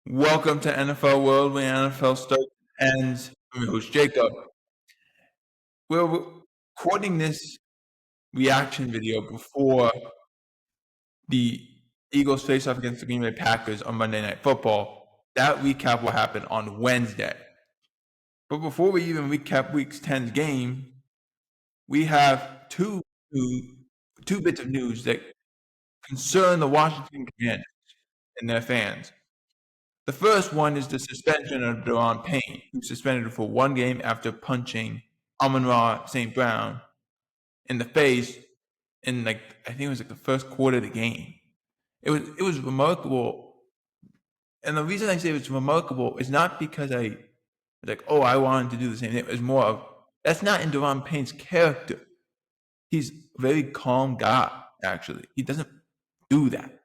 Welcome to NFL World, where NFL starts and ends. I'm your host, Jacob. We're recording this reaction video before the Eagles face off against the Green Bay Packers on Monday Night Football. That recap will happen on Wednesday. But before we even recap Week 10's game, we have two bits of news that concern the Washington Commanders and their fans. The first one is the suspension of Daron Payne, who was suspended for one game after punching Amon-Ra St. Brown in the face in I think it was the first quarter of the game. It was remarkable. And the reason I say it's remarkable is not because I wanted to do the same thing. It was more of, that's not in Daron Payne's character. He's a very calm guy, actually. He doesn't do that.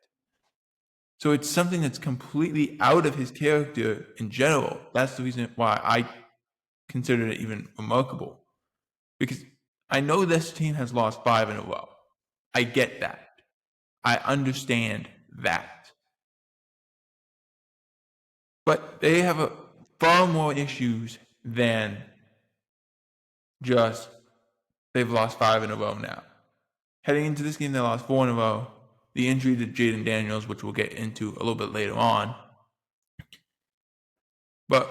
So it's something that's completely out of his character in general. That's the reason why I consider it even remarkable. Because I know this team has lost 5 in a row. I get that. I understand that. But they have far more issues than just they've lost 5 in a row now. Heading into this game, they lost 4 in a row. The injury to Jaden Daniels, which we'll get into a little bit later on. But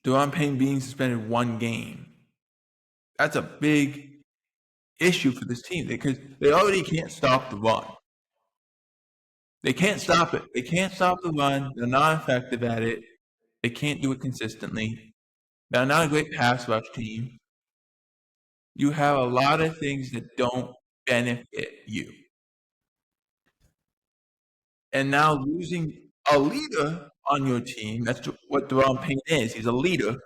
Daron Payne being suspended one game, that's a big issue for this team because they already can't stop the run. They can't stop it. They can't stop the run. They're not effective at it. They can't do it consistently. They're not a great pass rush team. You have a lot of things that don't benefit you. And now losing a leader on your team, that's what Daron Payne is. He's a leader.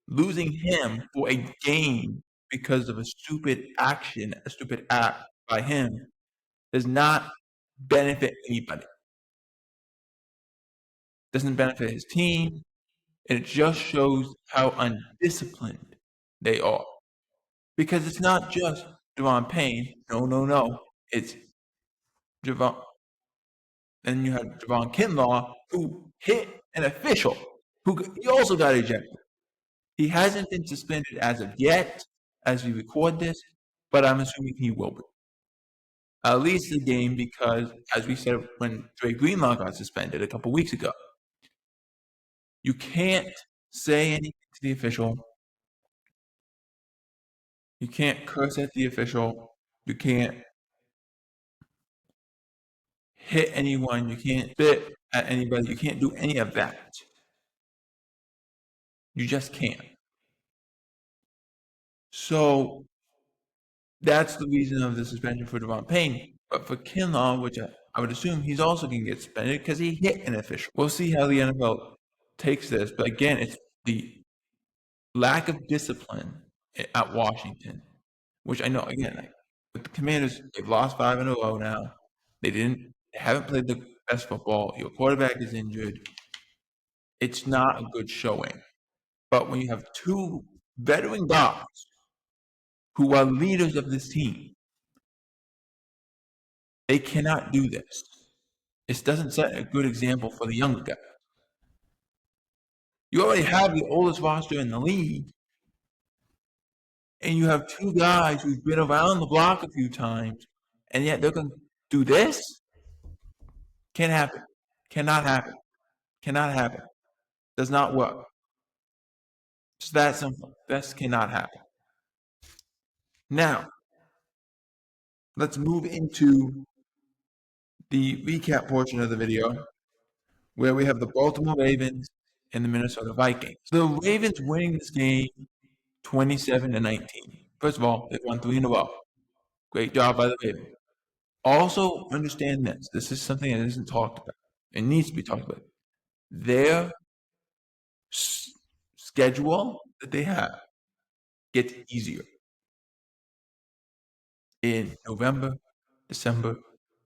Losing him for a game because of a stupid action, a stupid act by him, does not benefit anybody. Doesn't benefit his team, and it just shows how undisciplined they are. Because it's not just Daron Payne. No. It's Javon. Then you have Javon Kinlaw, who hit an official, he also got ejected. He hasn't been suspended as of yet, as we record this, but I'm assuming he will be. At least the game, because, as we said when Dre Greenlaw got suspended a couple weeks ago, you can't say anything to the official. You can't curse at the official. You can't hit anyone. You can't spit at anybody. You can't do any of that. You just can't. So that's the reason of the suspension for Daron Payne. But for Kinlaw, which I would assume he's also going to get suspended because he hit an official. We'll see how the NFL takes this. But again, it's the lack of discipline at Washington, which I know, again, with the Commanders, they've lost 5 in a row now. They haven't played the best football. Your quarterback is injured. It's not a good showing. But when you have 2 veteran guys who are leaders of this team, they cannot do this. This doesn't set a good example for the younger guys. You already have the oldest roster in the league, and you have 2 guys who've been around the block a few times, and yet they're going to do this? Can't happen. Cannot happen. Cannot happen. Does not work. It's that simple. This cannot happen. Now, let's move into the recap portion of the video where we have the Baltimore Ravens and the Minnesota Vikings. The Ravens winning this game 27-19. First of all, they've won 3 in a row. Great job by the Ravens. Also, understand this. This is something that isn't talked about. It needs to be talked about. Their schedule that they have gets easier in November, December,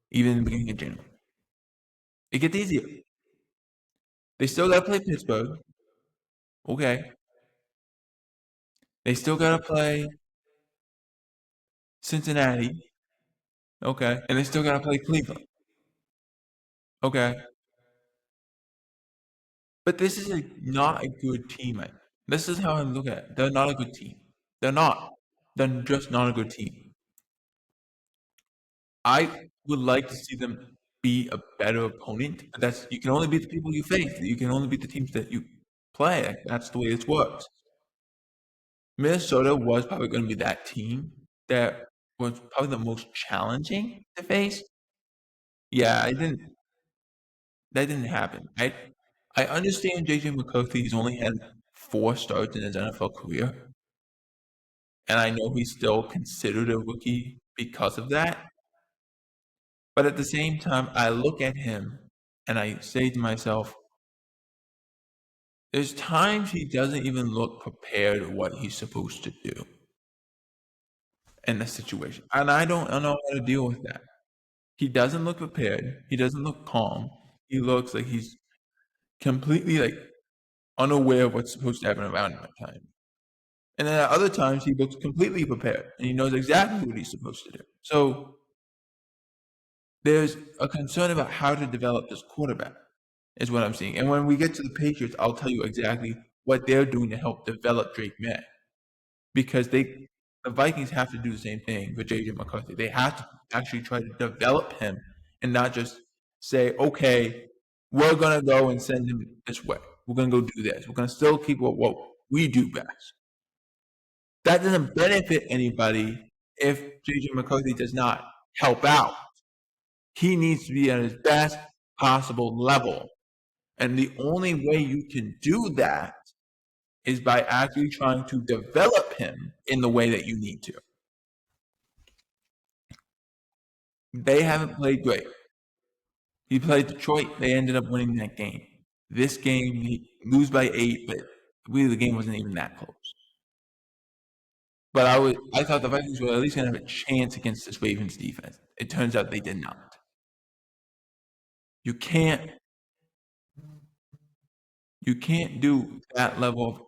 even in the beginning of January. It gets easier. They still got to play Pittsburgh. Okay. They still got to play Cincinnati. Okay. And they still got to play Cleveland. Okay. But this is not a good team. This is how I look at it. They're not a good team. They're not. They're just not a good team. I would like to see them be a better opponent, but you can only beat the people you face. You can only beat the teams that you play. That's the way it works. Minnesota was probably going to be that team that was probably the most challenging to face. Yeah, that didn't happen. I understand JJ McCarthy's only had 4 starts in his NFL career, and I know he's still considered a rookie because of that. But at the same time, I look at him and I say to myself, there's times he doesn't even look prepared at what he's supposed to do in the situation. And I don't know how to deal with that. He doesn't look prepared. He doesn't look calm. He looks like he's completely unaware of what's supposed to happen around him at times. And then at other times he looks completely prepared and he knows exactly what he's supposed to do. So there's a concern about how to develop this quarterback, is what I'm seeing. And when we get to the Patriots, I'll tell you exactly what they're doing to help develop Drake May. Because the Vikings have to do the same thing with JJ McCarthy. They have to actually try to develop him and not just say, okay, we're going to go and send him this way. We're going to go do this. We're going to still keep what we do best. That doesn't benefit anybody if JJ McCarthy does not help out. He needs to be at his best possible level. And the only way you can do that is by actually trying to develop him in the way that you need to. They haven't played great. He played Detroit. They ended up winning that game. This game, he lose by 8, but really the game wasn't even that close. But I thought the Vikings were at least going to have a chance against this Ravens defense. It turns out they did not. You can't do that level of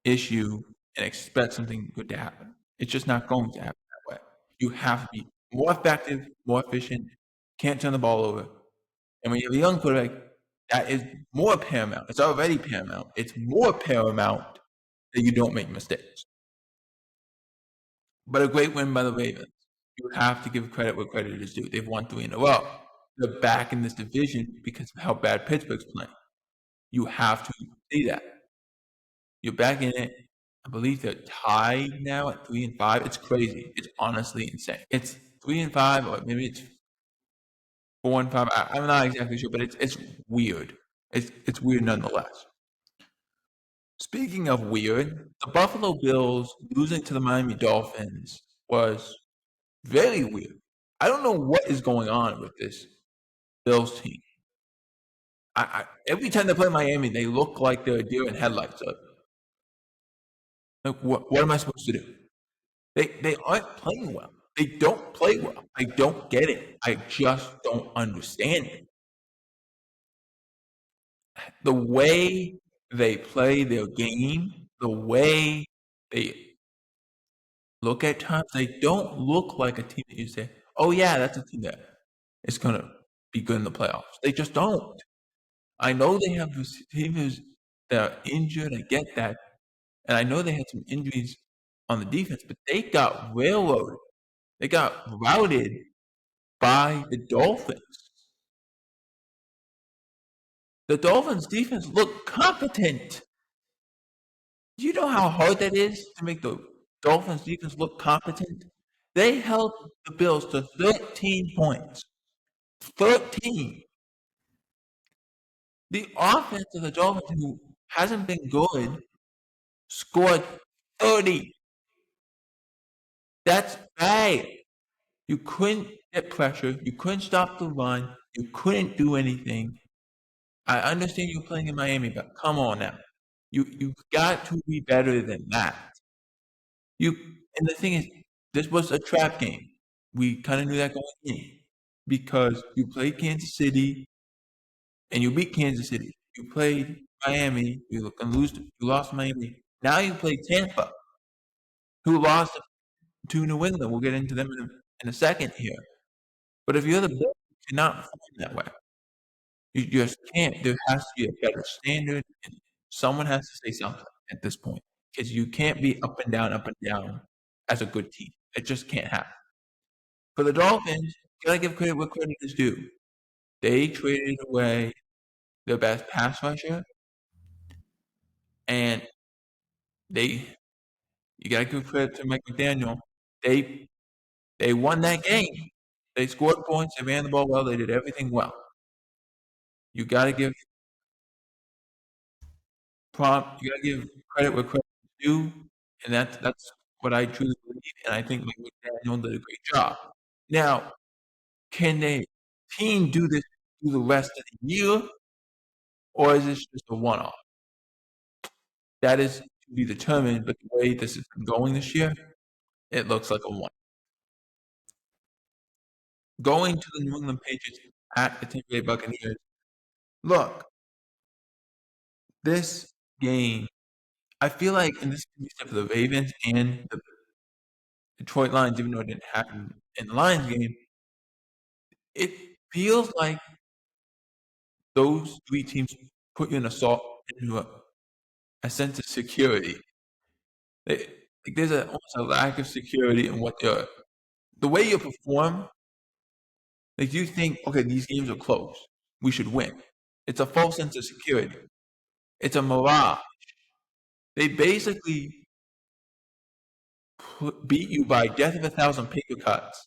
issue and expect something good to happen. It's just not going to happen that way. You have to be more effective, more efficient. Can't turn the ball over. And when you have a young quarterback, that is more paramount. It's already paramount. It's more paramount that you don't make mistakes. But a great win by the Ravens. You have to give credit where credit is due. They've won 3 in a row. They're back in this division because of how bad Pittsburgh's playing. You have to see that. You're back in it. I believe they're tied now at 3 and 5. It's crazy. It's honestly insane. It's 3 and 5, or maybe it's 4 and 5. I'm not exactly sure, but it's weird. It's weird nonetheless. Speaking of weird, the Buffalo Bills losing to the Miami Dolphins was very weird. I don't know what is going on with this Bills team. Every time they play Miami, they look like they're a deer in headlights. Like, what am I supposed to do? They aren't playing well. They don't play well. I don't get it. I just don't understand it. The way they play their game, the way they look at times, they don't look like a team that you say, oh yeah, that's a team that is going to be good in the playoffs. They just don't. I know they have receivers that are injured. I get that. And I know they had some injuries on the defense, but they got railroaded. They got routed by the Dolphins. The Dolphins defense looked competent. Do you know how hard that is to make the Dolphins defense look competent? They held the Bills to 13 points. 13. The offense of the Dolphins, who hasn't been good, scored 30. That's bad. You couldn't get pressure. You couldn't stop the run. You couldn't do anything. I understand you're playing in Miami, but come on now. You've got to be better than that. And the thing is, this was a trap game. We kind of knew that going in because you played Kansas City and you beat Kansas City. You played Miami. You lost Miami. Now you play Tampa, who lost to New England. We'll get into them in a second here. But if you're the Bills, you cannot perform that way. You just can't. There has to be a better standard, and someone has to say something at this point because you can't be up and down as a good team. It just can't happen. For the Dolphins, you gotta give credit where credit is due. They traded away their best pass rusher, and they you gotta give credit to Mike McDaniel. They they won that game. They scored points. They ran the ball well. They did everything well. You gotta give You gotta give credit where credit is due, and that's what I truly believe. And I think Mike McDaniel did a great job. Now, can the team do this through the rest of the year, or is this just a one-off? That is to be determined. But the way this has been going this year, it looks like a one. Going to the New England Patriots at the Tampa Bay Buccaneers. Look, this game, I feel like, and this can be said for the Ravens and the Detroit Lions, even though it didn't happen in the Lions game, it feels like those three teams put you into a sense of security. Like there's almost a lack of security in what the way you perform. Like you think, okay, these games are close, we should win. It's a false sense of security. It's a mirage. They basically beat you by death of 1,000 paper cuts,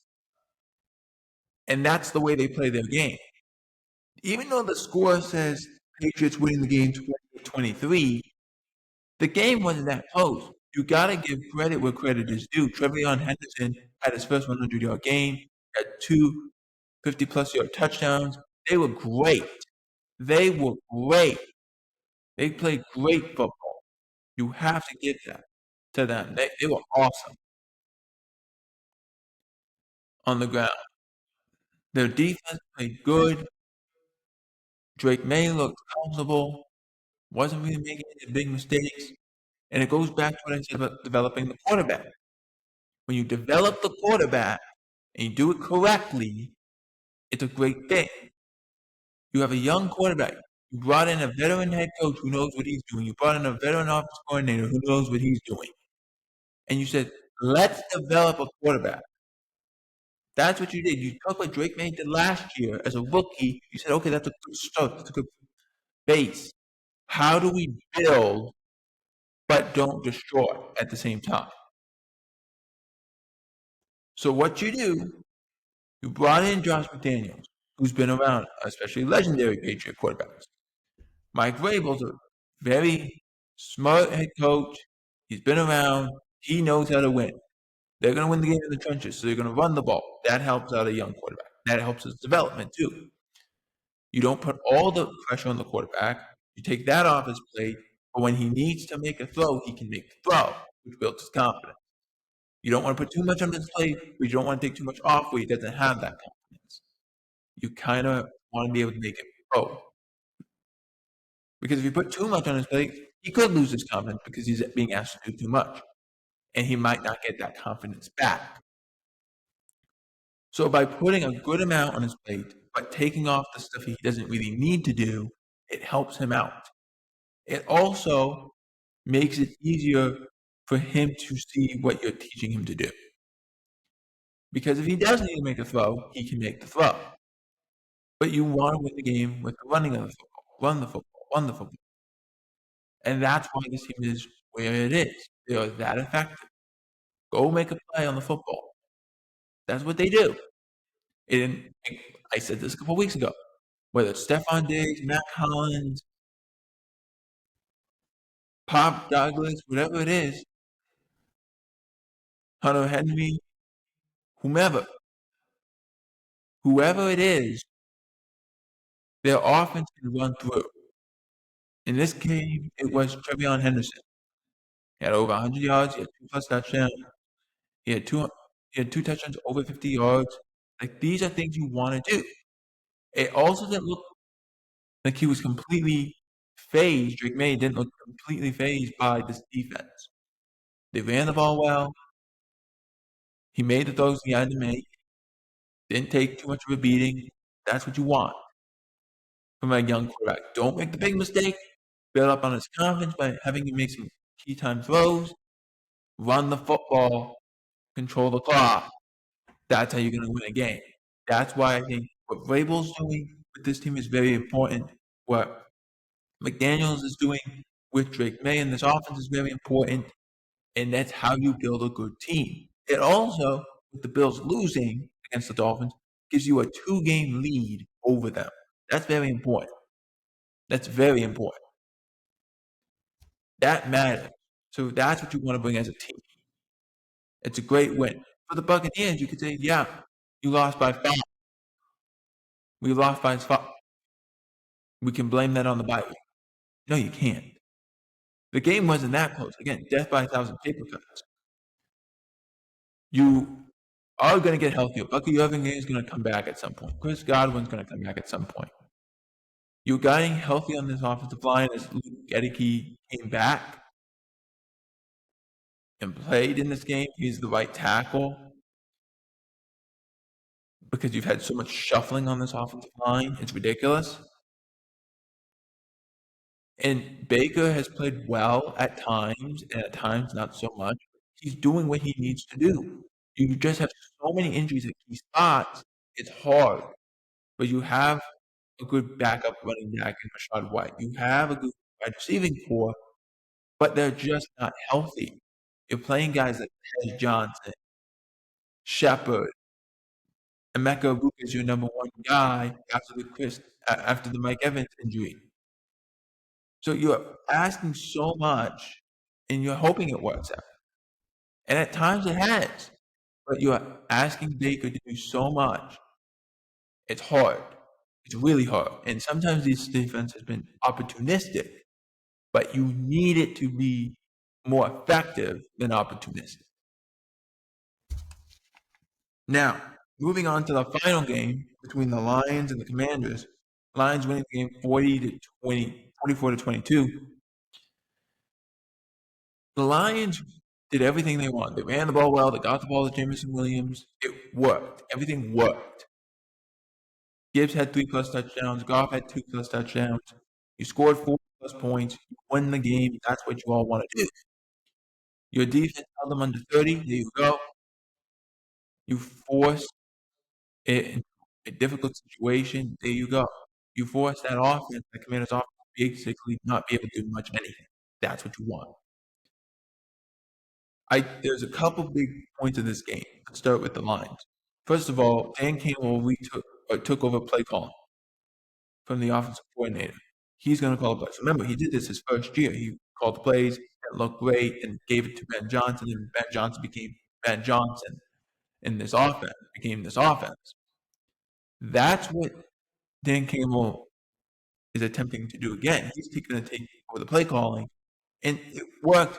and that's the way they play their game. Even though the score says Patriots winning the game 28-23, the game wasn't that close. You got to give credit where credit is due. Trevion Henderson had his first 100-yard game, had two 50-plus yard touchdowns. They were great. They were great. They played great football. You have to give that to them. They were awesome on the ground. Their defense played good. Drake May looked comfortable. Wasn't really making any big mistakes. And it goes back to what I said about developing the quarterback. When you develop the quarterback and you do it correctly, it's a great thing. You have a young quarterback. You brought in a veteran head coach who knows what he's doing. You brought in a veteran offensive coordinator who knows what he's doing. And you said, let's develop a quarterback. That's what you did. You took what Drake May did last year as a rookie. You said, okay, that's a good start. That's a good base. How do we build but don't destroy at the same time? So what you do, you brought in Josh McDaniels, who's been around, especially legendary Patriot quarterbacks. Mike Vrabel's a very smart head coach. He's been around. He knows how to win. They're going to win the game in the trenches, so they're going to run the ball. That helps out a young quarterback. That helps his development, too. You don't put all the pressure on the quarterback. You take that off his plate, but when he needs to make a throw, he can make the throw, which builds his confidence. You don't want to put too much on his plate, but you don't want to take too much off where he doesn't have that confidence. You kind of want to be able to make it throw. Because if you put too much on his plate, he could lose his confidence because he's being asked to do too much. And he might not get that confidence back. So by putting a good amount on his plate, but taking off the stuff he doesn't really need to do, it helps him out. It also makes it easier for him to see what you're teaching him to do. Because if he does need to make a throw, he can make the throw. But you want to win the game with the running of the football. Run the football. Run the football. And that's why this team is where it is. They are that effective. Go make a play on the football. That's what they do. And I said this a couple weeks ago. Whether it's Stephon Diggs, Matt Collins, Pop Douglas, whatever it is, Hunter Henry, whoever it is, their offense can run through. In this game, it was Trevion Henderson. He had over 100 yards. He had 2+ touchdowns. He had two touchdowns over 50 yards. Like these are things you want to do. It also didn't look like he was completely phased. Drake May didn't look completely phased by this defense. They ran the ball well. He made the throws he had to make. Didn't take too much of a beating. That's what you want. from a young quarterback. Don't make the big mistake. Build up on his confidence by having him make some key time throws. Run the football. Control the clock. That's how you're going to win a game. That's why I think what Vrabel's doing with this team is very important. What McDaniels is doing with Drake May and this offense is very important. And that's how you build a good team. It also, with the Bills losing against the Dolphins, gives you a 2-game lead over them. That's very important. That's very important. That matters. So that's what you want to bring as a team. It's a great win. For the Buccaneers, you could say, yeah, you lost by 5. We lost by 5. We can blame that on the bye week. No, you can't. The game wasn't that close. Again, death by 1,000 paper cuts. You are going to get healthier. Bucky Irving is going to come back at some point. Chris Godwin's going to come back at some point. You're getting healthy on this offensive line as Luke Gedeke came back and played in this game. He's the right tackle because you've had so much shuffling on this offensive line. It's ridiculous. And Baker has played well at times, and at times not so much. He's doing what he needs to do. You just have so many injuries at key spots. It's hard. But you have a good backup running back in Rashad White. You have a good wide receiving core, but they're just not healthy. You're playing guys like Ted Johnson, Shepard, Emeka Egbuka is your number one guy after the Mike Evans injury. So you're asking so much, and you're hoping it works out. And at times it has. But you're asking Baker to do so much. It's hard. It's really hard. And sometimes this defense has been opportunistic, but you need it to be more effective than opportunistic. Now, moving on to the final game between the Lions and the Commanders. Lions winning the game 44 to 22. The Lions did everything they wanted. They ran the ball well. They got the ball to Jameson Williams. It worked. Everything worked. Gibbs had 3+ touchdowns. Goff had 2+ touchdowns. You scored 4+ points. You won the game. That's what you all want to do. Your defense held them under 30. There you go. You forced it into a difficult situation. There you go. You forced that offense, the Commanders' offense, basically not be able to do much of anything. That's what you want. There's a couple big points in this game. Let's start with the Lions. First of all, Dan Campbell took over play calling from the offensive coordinator. He's going to call the plays. Remember, he did this his first year. He called the plays that looked great and gave it to Ben Johnson, and Ben Johnson became Ben Johnson, and this offense became this offense. That's what Dan Campbell is attempting to do again. He's going to take over the play calling, and it worked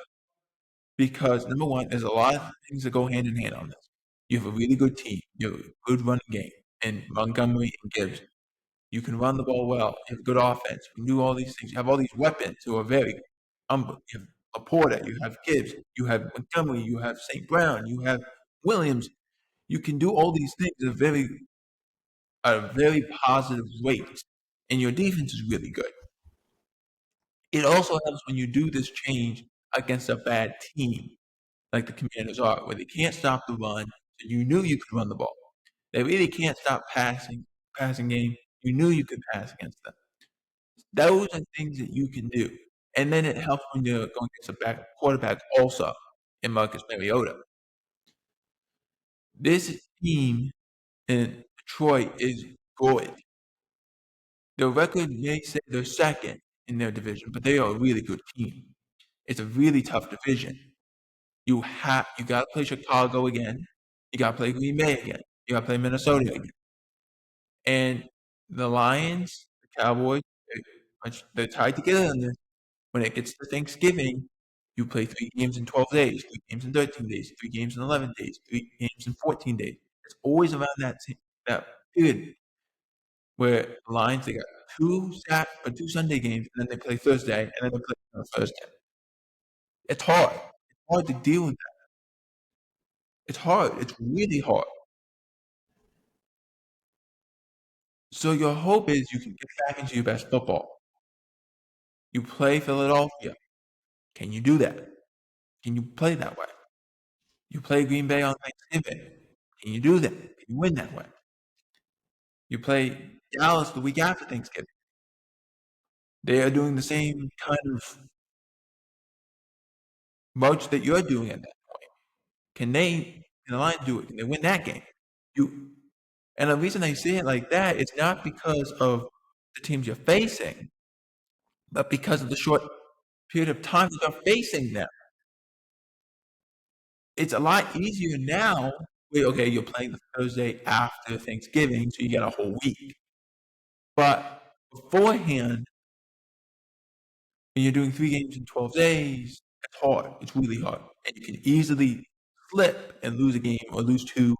because, number one, there's a lot of things that go hand in hand on this. You have a really good team. You have a good running game in Montgomery and Gibbs. You can run the ball well. You have good offense. You can do all these things. You have all these weapons who are very humble. You have Laporta. You have Gibbs. You have Montgomery. You have St. Brown. You have Williams. You can do all these things at a very positive rate, and your defense is really good. It also helps when you do this change against a bad team, like the Commanders are, where they can't stop the run. So you knew you could run the ball. They really can't stop passing game. You knew you could pass against them. Those are things that you can do. And then it helps when you're going against a quarterback also in Marcus Mariota. This team in Detroit is good. Their record may say they're second in their division, but they are a really good team. It's a really tough division. You got to play Chicago again. You got to play Green Bay again. You got to play Minnesota again. And the Lions, the Cowboys, they're tied together in this. When it gets to Thanksgiving, you play 3 games in 12 days, 3 games in 13 days, 3 games in 11 days, 3 games in 14 days. It's always around that period where the Lions, they got 2 Sunday games, and then they play Thursday, and then they play on Thursday. It's hard. It's hard to deal with that. It's hard. It's really hard. So your hope is you can get back into your best football. You play Philadelphia. Can you do that? Can you play that way? You play Green Bay on Thanksgiving. Can you do that? Can you win that way? You play Dallas the week after Thanksgiving. They are doing the same kind of march that you're doing at that point. Can the Lions do it? Can they win that game? You and the reason I say it like that is not because of the teams you're facing, but because of the short period of time that you're facing them. It's a lot easier now. Okay, you're playing the Thursday after Thanksgiving, so you get a whole week. But beforehand, when you're doing 3 games in 12 days, it's hard. It's really hard. And you can easily slip and lose a game or lose two,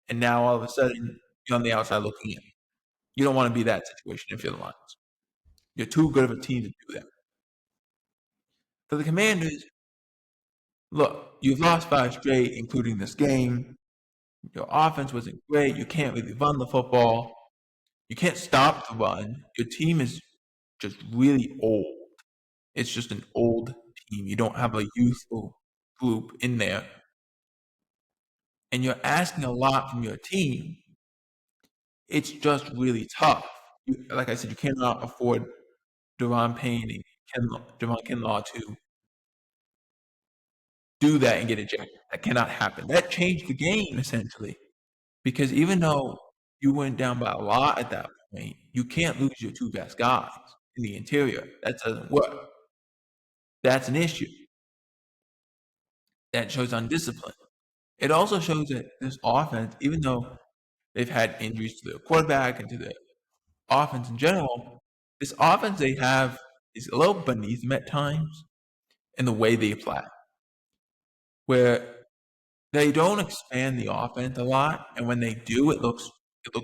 and now all of a sudden you're on the outside looking in. You don't want to be that situation if you're the Lions. You're too good of a team to do that. For the Commanders, look, you've lost 5 straight, including this game. Your offense wasn't great. You can't really run the football. You can't stop the run. Your team is just really old. It's just an old team. You don't have a youthful group in there. And you're asking a lot from your team. It's just really tough. Like I said, you cannot afford Daron Payne and Javon Kinlaw to do that and get ejected. That cannot happen. That changed the game, essentially. Because even though you went down by a lot at that point, you can't lose your 2 best guys in the interior. That doesn't work. That's an issue. That shows undiscipline. It also shows that this offense, even though they've had injuries to the quarterback and to the offense in general, this offense they have is a little beneath them at times in the way they play, where they don't expand the offense a lot, and when they do, it looks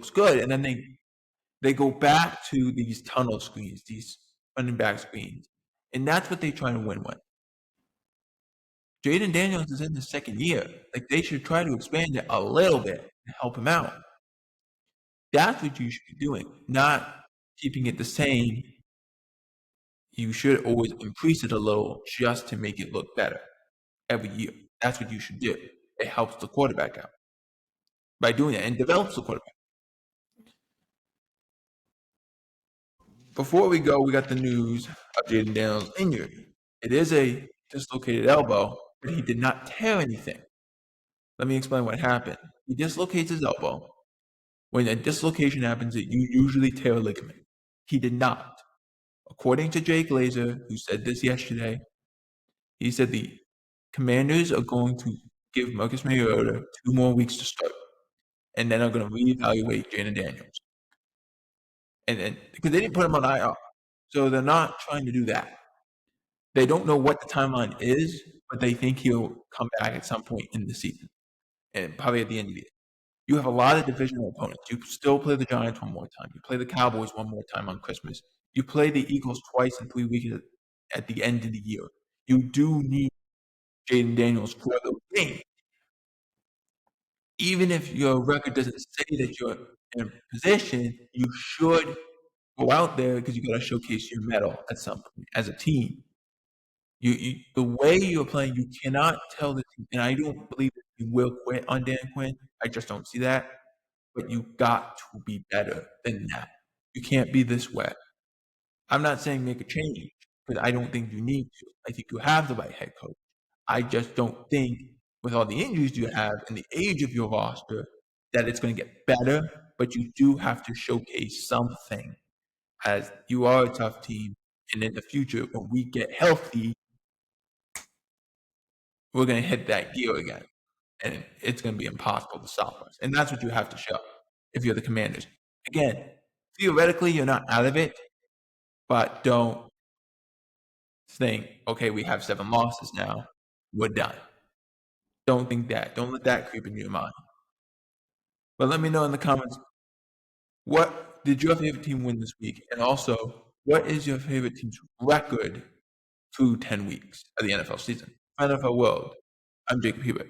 good, and then they go back to these tunnel screens, these running back screens, and that's what they try to win with. Jaden Daniels is in his second year. Like, they should try to expand it a little bit and help him out. That's what you should be doing, not keeping it the same. You should always increase it a little just to make it look better every year. That's what you should do. It helps the quarterback out by doing that and develops the quarterback. Before we go, we got the news of Jaden Daniels' injury. It is a dislocated elbow, but he did not tear anything. Let me explain what happened. He dislocates his elbow. When a dislocation happens, you usually tear a ligament. He did not. According to Jay Glazer, who said this yesterday, he said the Commanders are going to give Marcus Mariota 2 more weeks to start, and then are going to reevaluate Jaden Daniels. And because they didn't put him on IR, so they're not trying to do that. They don't know what the timeline is, but they think he'll come back at some point in the season, and probably at the end of the year. You have a lot of divisional opponents. You still play the Giants one more time. You play the Cowboys one more time on Christmas. You play the Eagles twice in 3 weeks at the end of the year. You do need Jaden Daniels for those games. Even if your record doesn't say that you're in a position, you should go out there because you got to showcase your medal at some point as a team. The way you're playing, you cannot tell the team, and I don't believe that you will quit on Dan Quinn. I just don't see that. But you got to be better than that. You can't be this way. I'm not saying make a change, because I don't think you need to. I think you have the right head coach. I just don't think, with all the injuries you have and the age of your roster, that it's going to get better. But you do have to showcase something, as you are a tough team. And in the future, when we get healthy, we're going to hit that gear again. And it's going to be impossible to stop us. And that's what you have to show if you're the Commanders. Again, theoretically, you're not out of it, but don't think, okay, we have 7 losses now, we're done. Don't think that. Don't let that creep into your mind. But let me know in the comments, what did your favorite team win this week? And also, what is your favorite team's record through 10 weeks of the NFL season? NFL World, I'm Jacob Hubert.